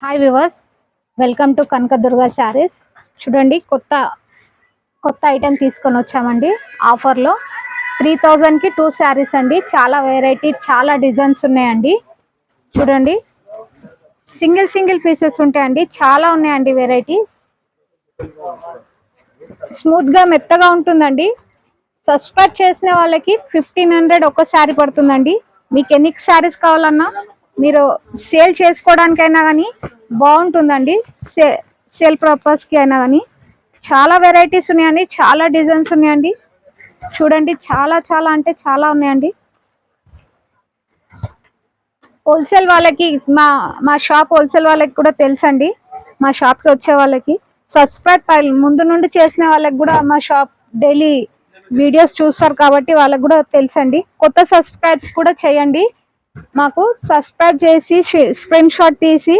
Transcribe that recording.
Hi viewers, welcome to Kanakadurga saris. చూడండి, కొత్త item తీసుకొని వచ్చామండి. ఆఫర్లో 3000కి 2 శారీస్ అండి. చాలా వెరైటీ, చాలా డిజైన్స్ ఉన్నాయండి. చూడండి, సింగిల్ పీసెస్ ఉంటాయండి. చాలా ఉన్నాయండి వెరైటీస్. స్మూత్గా మెత్తగా ఉంటుందండి. సబ్స్క్రైబ్ చేసిన వాళ్ళకి 1500 ఒక శారీ పడుతుందండి. మీకు ఎన్ని శారీస్ కావాలన్నా మీరు సేల్ చేసుకోవడానికైనా కానీ బాగుంటుందండి. సేల్ పర్పస్కి అయినా కానీ చాలా వెరైటీస్ ఉన్నాయండి. చాలా డిజైన్స్ ఉన్నాయండి. చూడండి, చాలా అంటే చాలా ఉన్నాయండి. హోల్సేల్ వాళ్ళకి మా షాప్ హోల్సేల్ వాళ్ళకి కూడా తెలుసండి. మా షాప్కి వచ్చే వాళ్ళకి సబ్స్క్రైబ్ ముందు నుండి చేసిన వాళ్ళకి కూడా మా షాప్ డైలీ వీడియోస్ చూస్తారు కాబట్టి వాళ్ళకి కూడా తెలుసండి. కొత్త సబ్స్క్రైబ్స్ కూడా చేయండి. మాకు సబ్స్క్రైబ్ చేసి స్క్రీన్ షాట్ తీసి